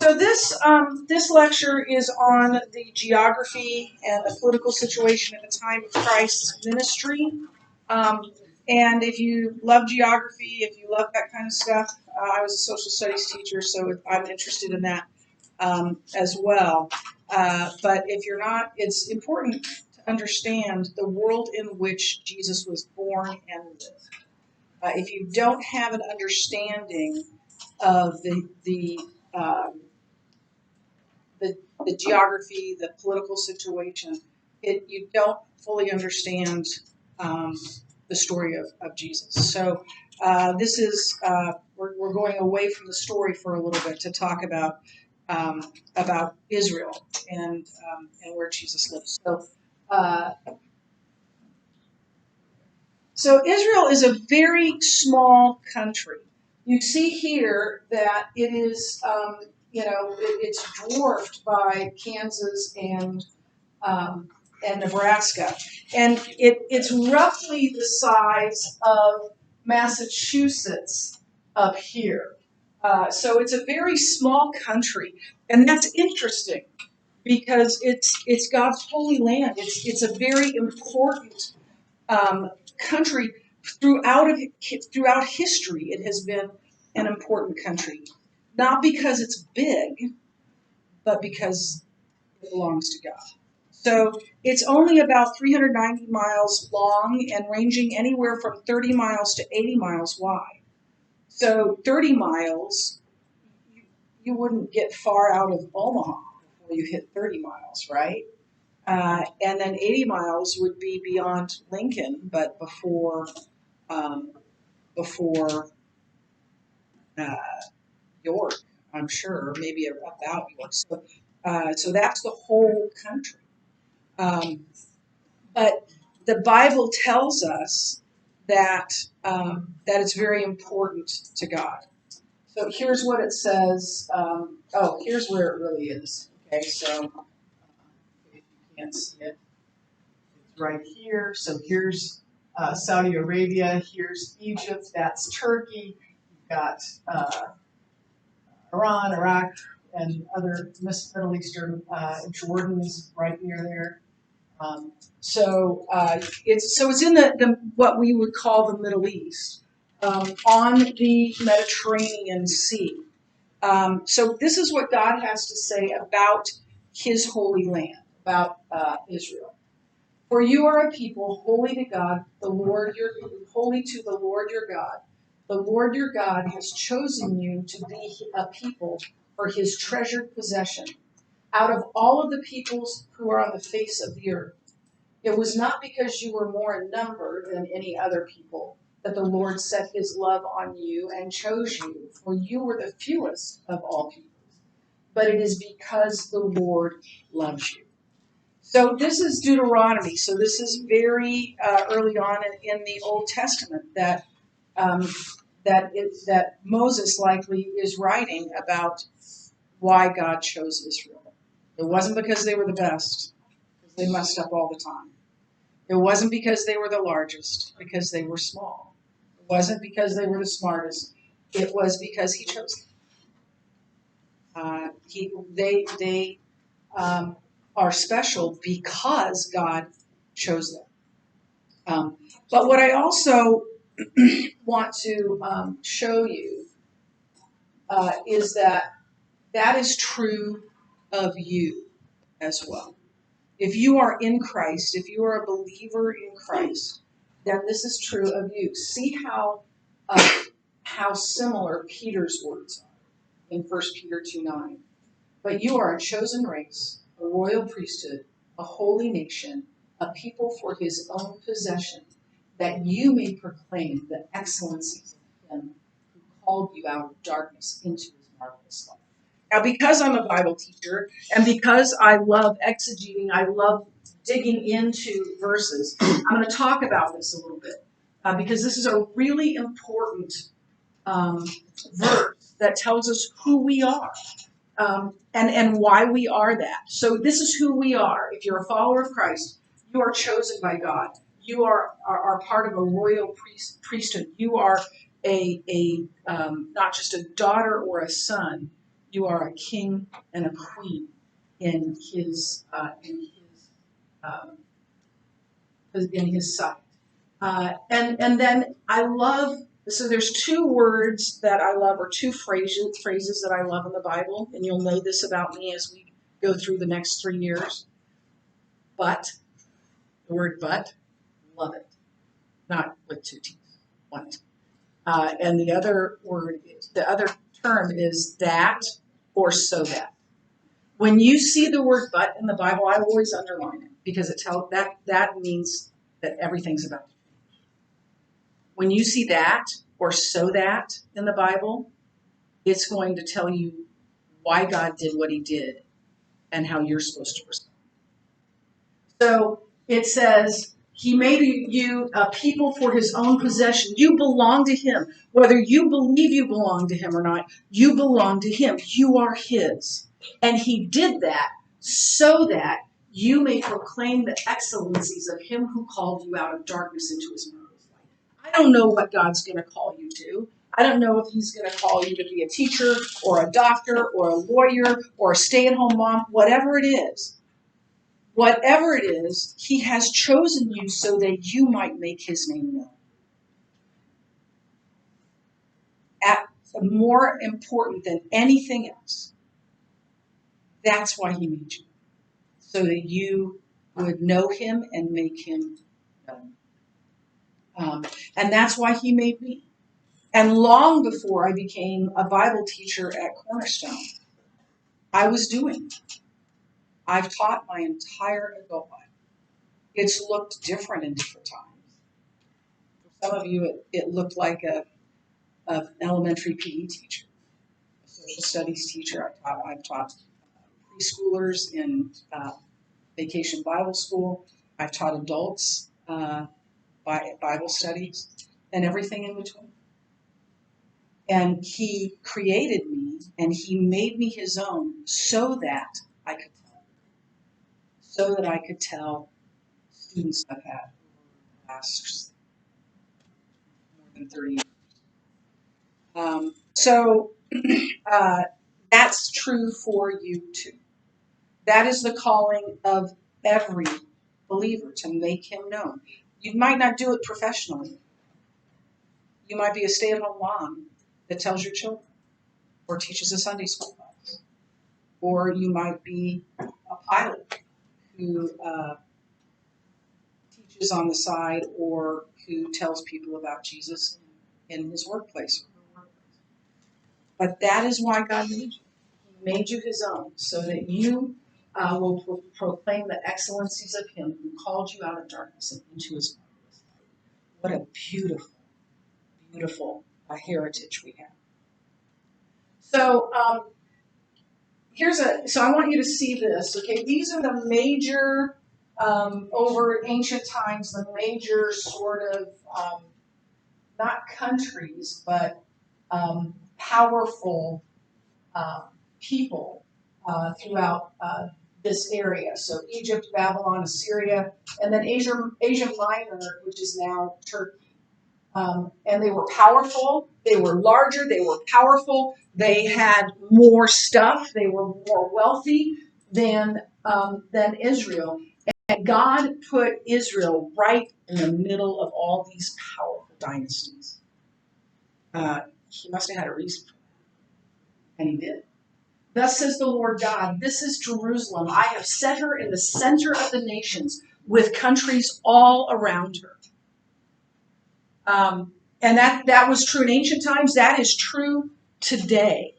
So this lecture is on the geography and the political situation at the time of Christ's ministry. And if you love geography, if you love that kind of stuff, I was a social studies teacher, so I'm interested in that as well. But if you're not, it's important to understand the world in which Jesus was born and lived. If you don't have an understanding of um, the geography, the political situation, you don't fully understand um, the story of Jesus. So this is we're going away from the story for a little bit to talk about Israel and where Jesus lives. So Israel is a very small country. You see here that it is, it's dwarfed by Kansas and Nebraska, and it's roughly the size of Massachusetts up here. So it's a very small country, and that's interesting because it's God's holy land. It's a very important country throughout history. It has been an important country, not because it's big, but because it belongs to God. So it's only about 390 miles long and ranging anywhere from 30 miles to 80 miles wide. So 30 miles, you wouldn't get far out of Omaha before you hit 30 miles, right? And then 80 miles would be beyond Lincoln, but before York, I'm sure, maybe about York. So that's the whole country. But the Bible tells us that that it's very important to God. So here's what it says. Here's where it really is. Okay, so if you can't see it, it's right here. So here's Saudi Arabia. Here's Egypt. That's Turkey. You've got Iran, Iraq, and other Middle Eastern. Jordan is right near there. It's in the what we would call the Middle East, on the Mediterranean Sea. So this is what God has to say about His holy land, about Israel. For you are a people holy to God, holy to the Lord your God. The Lord your God has chosen you to be a people for His treasured possession out of all of the peoples who are on the face of the earth. It was not because you were more in number than any other people that the Lord set His love on you and chose you, for you were the fewest of all peoples. But it is because the Lord loves you. So this is Deuteronomy. So this is very early on in the Old Testament that that Moses likely is writing about why God chose Israel. It wasn't because they were the best, because they messed up all the time. It wasn't because they were the largest, because they were small. It wasn't because they were the smartest. It was because He chose them. They are special because God chose them. But what I also want to show you is that is true of you as well. If you are in Christ, if you are a believer in Christ, then this is true of you. See how similar Peter's words are in 1 Peter 2:9. But you are a chosen race, a royal priesthood, a holy nation, a people for His own possession, that you may proclaim the excellencies of Him who called you out of darkness into His marvelous light. Now, because I'm a Bible teacher and because I love exegeting, I love digging into verses, I'm going to talk about this a little bit because this is a really important verse that tells us who we are and why we are that. So this is who we are. If you're a follower of Christ, you are chosen by God. You are part of a royal priesthood. You are a not just a daughter or a son. You are a king and a queen in his um, in his sight. And then I love, so there's two words that I love, or two phrases that I love in the Bible, and you'll know this about me as we go through the next 3 years. But, the word but, love it. Not with two T's, one T. And the other term is that or so that. When you see the word but in the Bible, I always underline it because that means that everything's about to change. When you see that or so that in the Bible, it's going to tell you why God did what he did and how you're supposed to respond. So it says, he made you a people for his own possession. You belong to him. Whether you believe you belong to him or not, you belong to him. You are his. And he did that so that you may proclaim the excellencies of him who called you out of darkness into his marvelous light. I don't know what God's going to call you to. I don't know if he's going to call you to be a teacher or a doctor or a lawyer or a stay-at-home mom, whatever it is. Whatever it is, he has chosen you so that you might make his name known. More important than anything else, that's why he made you. So that you would know him and make him known. And that's why he made me. And long before I became a Bible teacher at Cornerstone, I was doing it. I've taught my entire adult life. It's looked different in different times. For some of you, it looked like an elementary PE teacher, a social studies teacher. I've taught preschoolers in Vacation Bible School. I've taught adults Bible studies and everything in between. And he created me and he made me his own so that I could tell students I've had over the last more than 30 years. So that's true for you too. That is the calling of every believer, to make him known. You might not do it professionally. You might be a stay-at-home mom that tells your children or teaches a Sunday school class. Or you might be a pilot who teaches on the side or who tells people about Jesus in his workplace. But that is why God made you. He made you his own so that you will proclaim the excellencies of him who called you out of darkness and into his marvelous light. What a beautiful, beautiful heritage we have. So so I want you to see this. Okay, these are the major over ancient times, the major sort of not countries, but powerful people throughout this area. So Egypt, Babylon, Assyria, and then Asia Minor, which is now Turkey. And they were powerful, they were larger, they were powerful, they had more stuff, they were more wealthy than Israel. And God put Israel right in the middle of all these powerful dynasties. He must have had a reason for that. And he did. Thus says the Lord God, this is Jerusalem. I have set her in the center of the nations, with countries all around her. And that was true in ancient times. That is true today.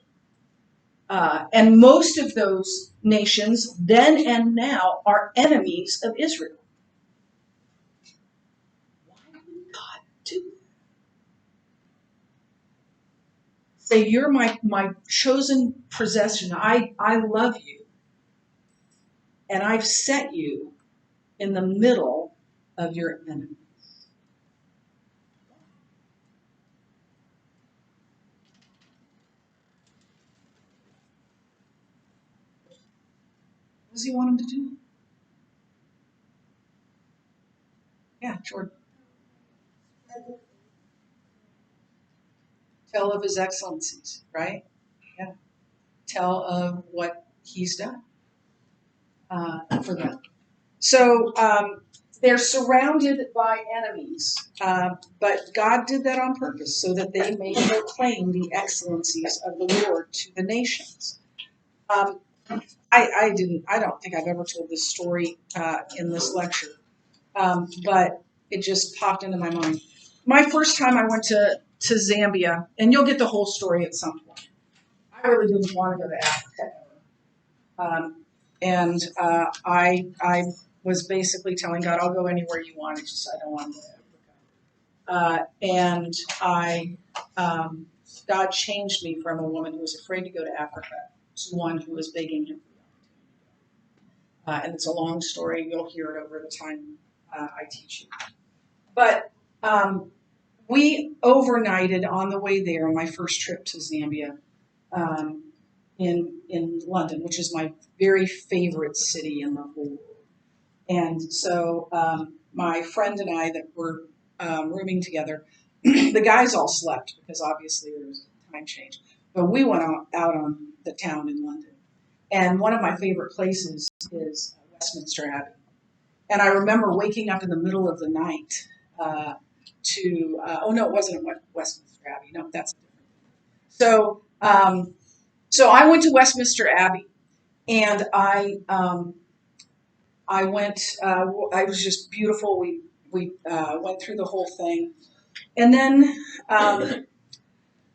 And most of those nations, then and now, are enemies of Israel. Why would God do that? Say, you're my chosen possession. I love you. And I've set you in the middle of your enemies. What does he want him to do? Yeah, Jordan. Tell of his excellencies, right? Yeah. tell of what he's done for them. So they're surrounded by enemies, but God did that on purpose so that they may proclaim the excellencies of the Lord to the nations. I don't think I've ever told this story in this lecture, but it just popped into my mind. My first time I went to Zambia, and you'll get the whole story at some point. I really didn't want to go to Africa. And I was basically telling God, I'll go anywhere you want. It's just I don't want to go to Africa. And God changed me from a woman who was afraid to go to Africa to one who was begging him. And it's a long story. You'll hear it over the time I teach you. But we overnighted on the way there on my first trip to Zambia in London, which is my very favorite city in the whole world. And so my friend and I that were rooming together, the guys all slept because obviously there was a time change. But we went out on the town in London. And one of my favorite places is Westminster Abbey. And I remember waking up in the middle of the night oh no, it wasn't at Westminster Abbey. No, that's different. So I went to Westminster Abbey, and I went. I was just beautiful. We went through the whole thing, and then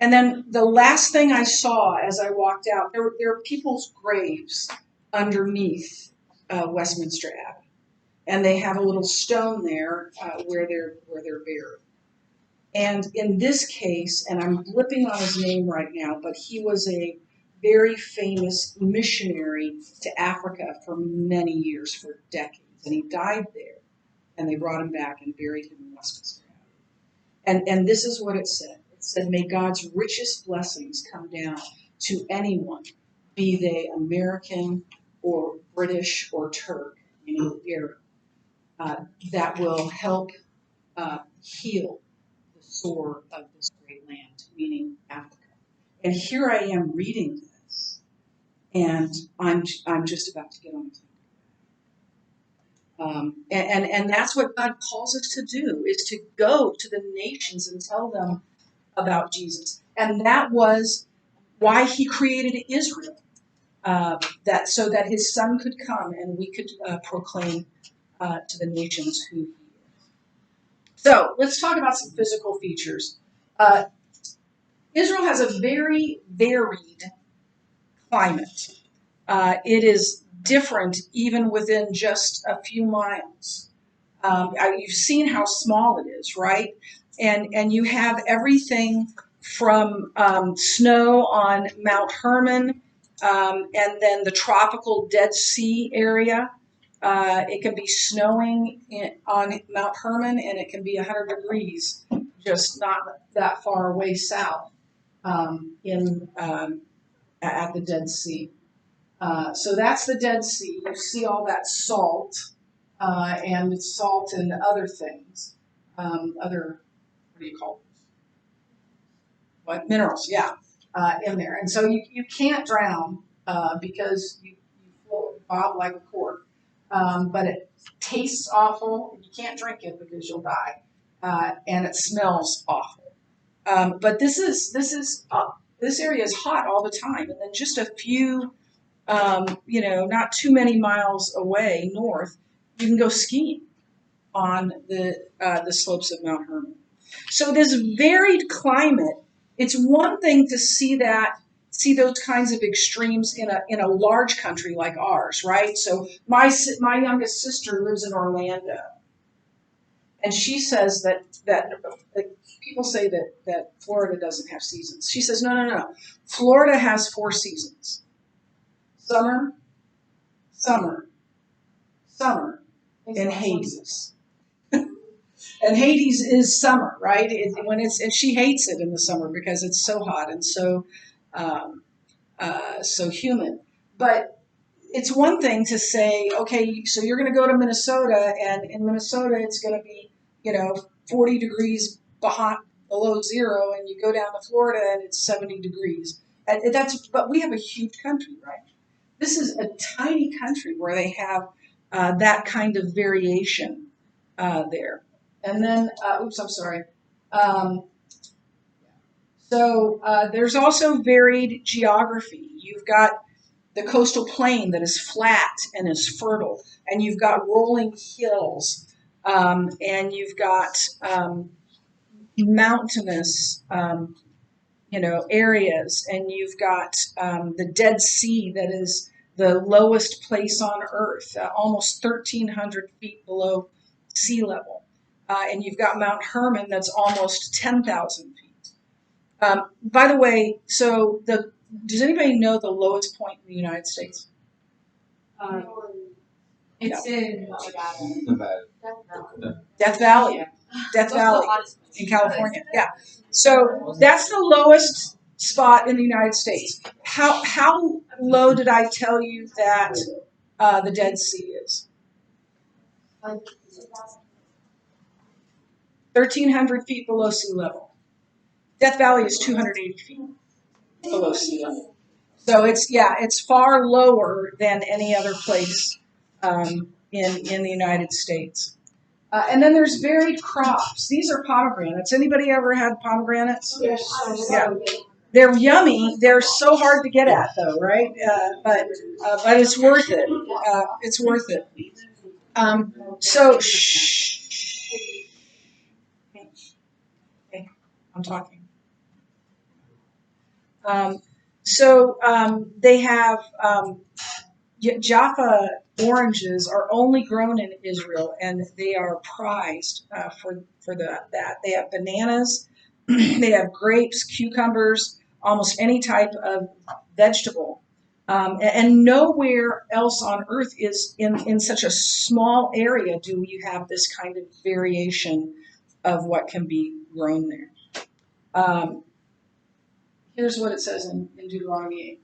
the last thing I saw as I walked out, there are people's graves underneath Westminster Abbey, and they have a little stone there where they're buried. And in this case, and I'm blipping on his name right now, but he was a very famous missionary to Africa for many years, for decades, and he died there, and they brought him back and buried him in Westminster Abbey. And this is what it said. It said, "May God's richest blessings come down to anyone, be they American or British or Turk, Arab, that will help heal the sore of this great land," meaning Africa. And here I am reading this, and I'm just about to get on the plane. And that's what God calls us to do, is to go to the nations and tell them about Jesus. And that was why he created Israel, that so that his son could come and we could proclaim to the nations who he is. So let's talk about some physical features. Israel has a very varied climate. It is different even within just a few miles. You've seen how small it is, right? And you have everything from snow on Mount Hermon, and then the tropical Dead Sea area. It can be snowing on Mount Hermon, and it can be 100 degrees, just not that far away south at the Dead Sea. So that's the Dead Sea. You see all that salt, and it's salt and other things, other, what do you call this? What? Minerals, yeah, in there. And so you can't drown because you float, bob like a cork. But it tastes awful. You can't drink it because you'll die, and it smells awful. But this area is hot all the time, and then just a few, not too many miles away north, you can go skiing on the slopes of Mount Hermon. So this varied climate. It's one thing to see those kinds of extremes in a large country like ours, right? So my youngest sister lives in Orlando, and she says that people say that Florida doesn't have seasons. She says no. Florida has 4 seasons: summer, and Hades. And Hades is summer, right? And she hates it in the summer because it's so hot and so humid. But it's one thing to say, okay, so you're going to go to Minnesota, and in Minnesota it's going to be 40 degrees below zero, and you go down to Florida and it's 70 degrees, but we have a huge country, right? This is a tiny country where they have that kind of variation there. And then, oops, I'm sorry. There's also varied geography. You've got the coastal plain that is flat and is fertile, and you've got rolling hills, and you've got mountainous, areas, and you've got the Dead Sea that is the lowest place on Earth, almost 1,300 feet below sea level, and you've got Mount Hermon that's almost 10,000 feet. By the way, does anybody know the lowest point in the United States? It's in Nevada. Death Valley. Death Valley in California. Yeah. So that's the lowest spot in the United States. How low did I tell you that the Dead Sea is? 1,300 feet below sea level. Death Valley is 280 feet below sea level. So it's far lower than any other place in the United States. And then there's varied crops. These are pomegranates. Anybody ever had pomegranates? Yeah. They're yummy. They're so hard to get at, though, right? But it's worth it. It's worth it. Okay, I'm talking. They have Jaffa oranges are only grown in Israel, and they are prized for that. They have bananas, they have grapes, cucumbers, almost any type of vegetable, and nowhere else on earth is in such a small area do you have this kind of variation of what can be grown there. Here's what it says in Deuteronomy 8.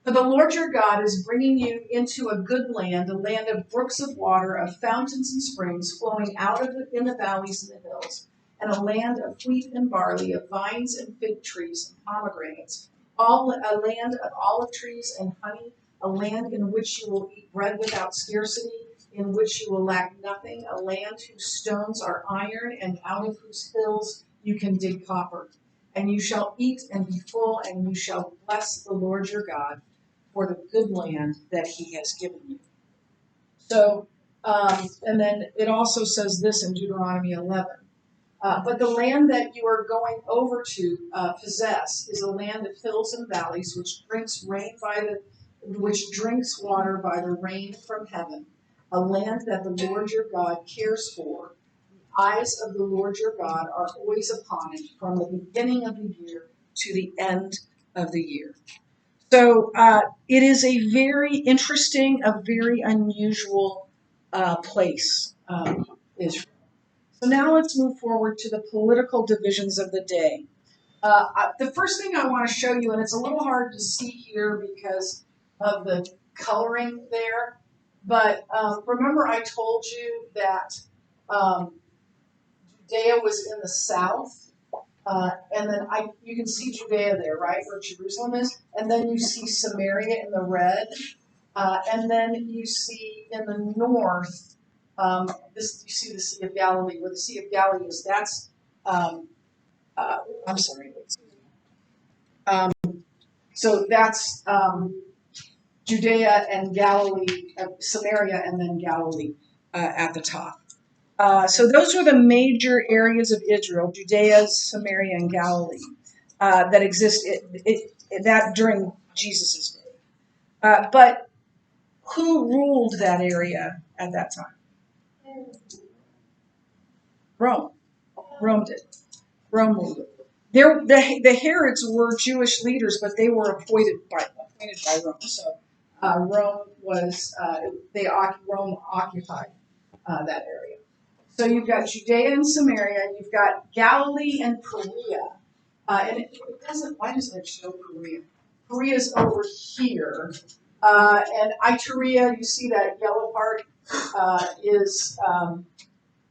For the Lord your God is bringing you into a good land, a land of brooks of water, of fountains and springs flowing out of in the valleys and the hills, and a land of wheat and barley, of vines and fig trees and pomegranates, a land of olive trees and honey, a land in which you will eat bread without scarcity, in which you will lack nothing, a land whose stones are iron, and out of whose hills you can dig copper. And you shall eat and be full, and you shall bless the Lord your God for the good land that he has given you. So, and then it also says this in Deuteronomy 11. But the land that you are going over to possess is a land of hills and valleys, which drinks water by the rain from heaven, a land that the Lord your God cares for. The eyes of the Lord your God are always upon it, from the beginning of the year to the end of the year. So it is a very interesting, a very unusual place, Israel. So now let's move forward to the political divisions of the day. The first thing I want to show you, and it's a little hard to see here because of the coloring there, but remember I told you that Judea was in the south, and then you can see Judea there, right, where Jerusalem is, and then you see Samaria in the red, and then you see in the north, you see the Sea of Galilee. Where the Sea of Galilee is, that's, I'm sorry. So that's Judea and Galilee, Samaria, and then Galilee at the top. So those are the major areas of Israel, Judea, Samaria, and Galilee, that exist that during Jesus' day. But who ruled that area at that time? Rome. Rome did. Rome ruled it. The Herods were Jewish leaders, but they were appointed by Rome. So Rome occupied that area. So you've got Judea and Samaria, you've got Galilee and Perea. And why doesn't it show Perea? Perea's over here. And Iturea, you see that yellow part is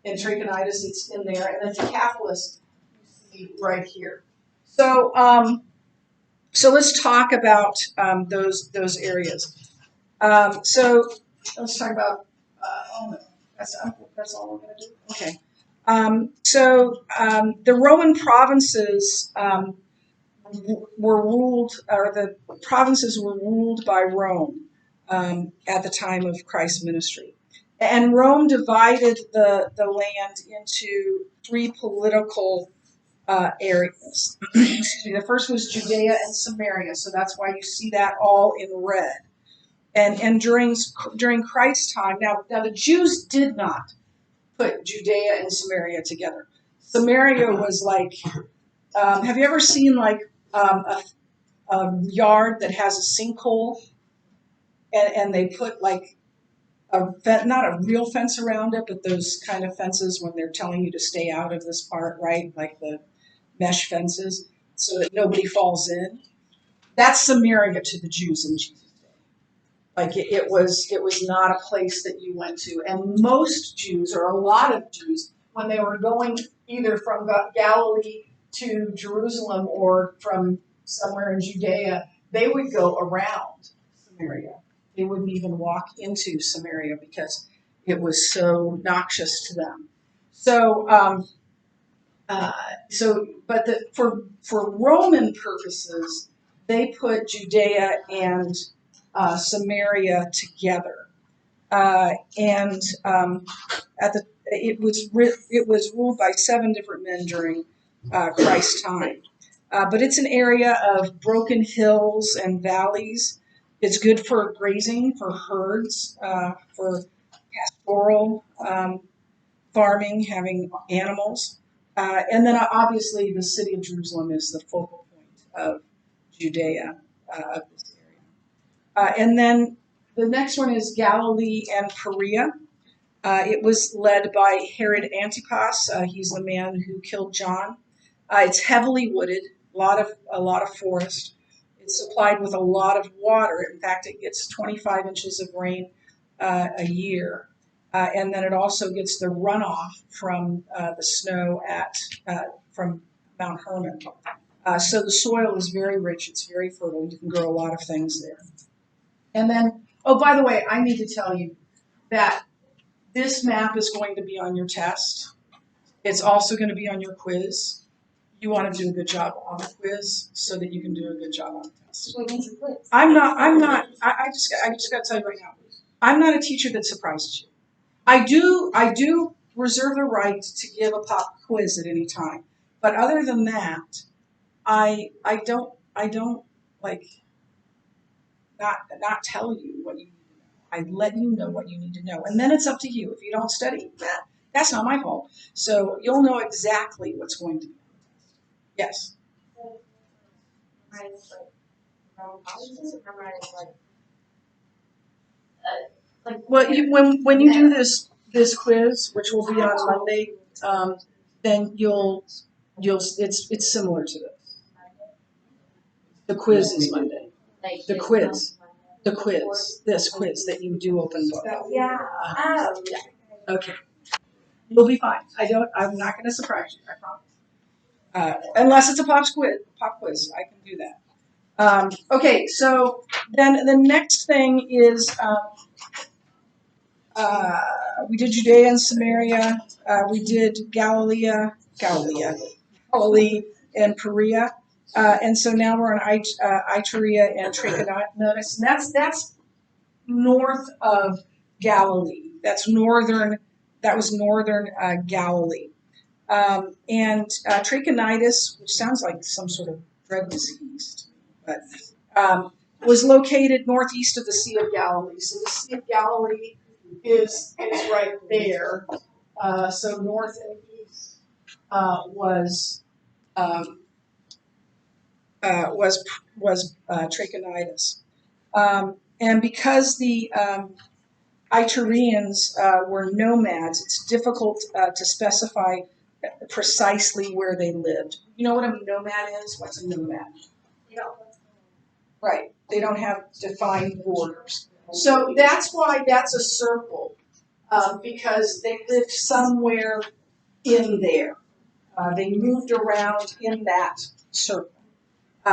in Trachonitis, it's in there. And then Decapolis, you see right here. So So let's talk about those areas. So let's talk about. Oh no, that's all we're going to do. Okay. The Roman provinces were ruled, or the provinces were ruled by Rome at the time of Christ's ministry. And Rome divided the land into three political areas. Excuse me. The first was Judea and Samaria, so that's why you see that all in red. And during Christ's time, now the Jews did not put Judea and Samaria together. Samaria was like, have you ever seen like a yard that has a sinkhole, and they put like not a real fence around it, but those kind of fences when they're telling you to stay out of this part, right? Like the mesh fences, so that nobody falls in. That's Samaria to the Jews in Jesus' day. Like it was not a place that you went to. And most Jews, or a lot of Jews, when they were going either from Galilee to Jerusalem or from somewhere in Judea, they would go around Samaria. They wouldn't even walk into Samaria because it was so noxious to them. For Roman purposes, they put Judea and Samaria together, and it was ruled by 7 different men during Christ's time. But it's an area of broken hills and valleys. It's good for grazing, for herds, for pastoral farming, having animals. And then obviously the city of Jerusalem is the focal point of Judea, of this area. And then the next one is Galilee and Perea. It was led by Herod Antipas. He's the man who killed John. It's heavily wooded, a lot of forest. It's supplied with a lot of water. In fact, it gets 25 inches of rain a year. And then it also gets the runoff from the snow from Mount Hermon. So the soil is very rich. It's very fertile. You can grow a lot of things there. And then, oh, by the way, I need to tell you that this map is going to be on your test. It's also going to be on your quiz. You want to do a good job on the quiz so that you can do a good job on the test. I just got to tell you right now, I'm not a teacher that surprises you. I do reserve the right to give a pop quiz at any time. But other than that, I don't like not tell you what you need to know. I let you know what you need to know. And then it's up to you. If you don't study, that's not my fault. So you'll know exactly what's going to be. Yes. Well, when you do this quiz, which will be on Monday, then it's similar to this. The quiz is Monday. The quiz, this quiz that you do open book. Yeah. Yeah. Okay. You'll be fine. I'm not going to surprise you. I promise. Unless it's a pop quiz, I can do that. Okay, so then the next thing is we did Judea and Samaria. We did Galilee and Perea. And so now we're on Iturea and Trachonitis. And that's north of Galilee. That was northern Galilee. And Trachonitis, which sounds like some sort of dread disease, but was located northeast of the Sea of Galilee. So the Sea of Galilee is right there. So north and east was Trachonitis. And because the Itureans were nomads, it's difficult to specify precisely where they lived. You know what a nomad is? What's a nomad? Yeah. Right. They don't have defined borders. So that's why that's a circle, because they lived somewhere in there. They moved around in that circle.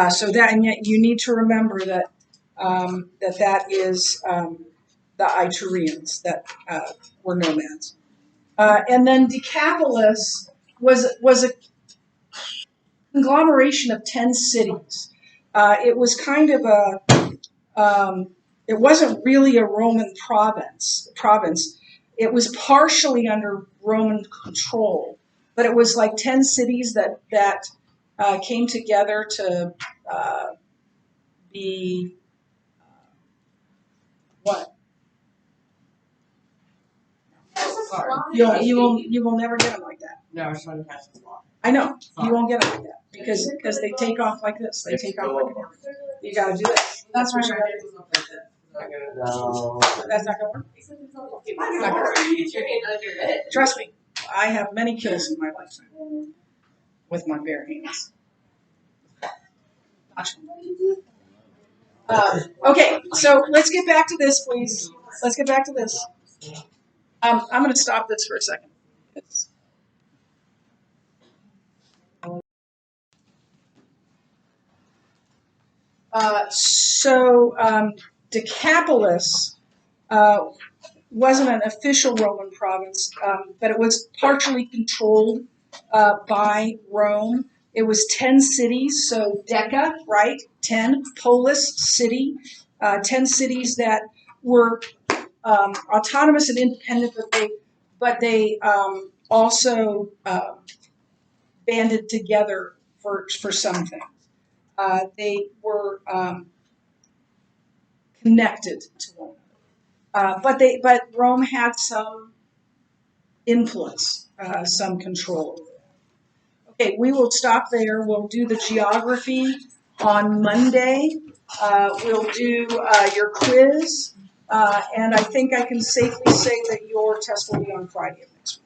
So that, and yet you need to remember that that is the Iturians that were nomads. And then Decapolis was a conglomeration of 10 cities. It was kind of it wasn't really a Roman province. It was partially under Roman control, but it was like 10 cities that came together to be what? You will never get them like that. No, someone has to walk. I know you won't get them like that because they take off like this. They take off like this. You got to do this. That's what you're going to do. No. That's not going to work. It's not gonna work. Trust me, I have many kills in my lifetime with my bare hands. Okay, so let's get back to this, please. Let's get back to this. I'm going to stop this for a second. Decapolis wasn't an official Roman province, but it was partially controlled by Rome. It was 10 cities, so Deca, right? 10, polis, city, 10 cities that were autonomous and independent, but they also banded together for some things. They were connected to one another, but Rome had some influence, some control. Okay, we will stop there. We'll do the geography on Monday. We'll do your quiz, and I think I can safely say that your test will be on Friday of next week.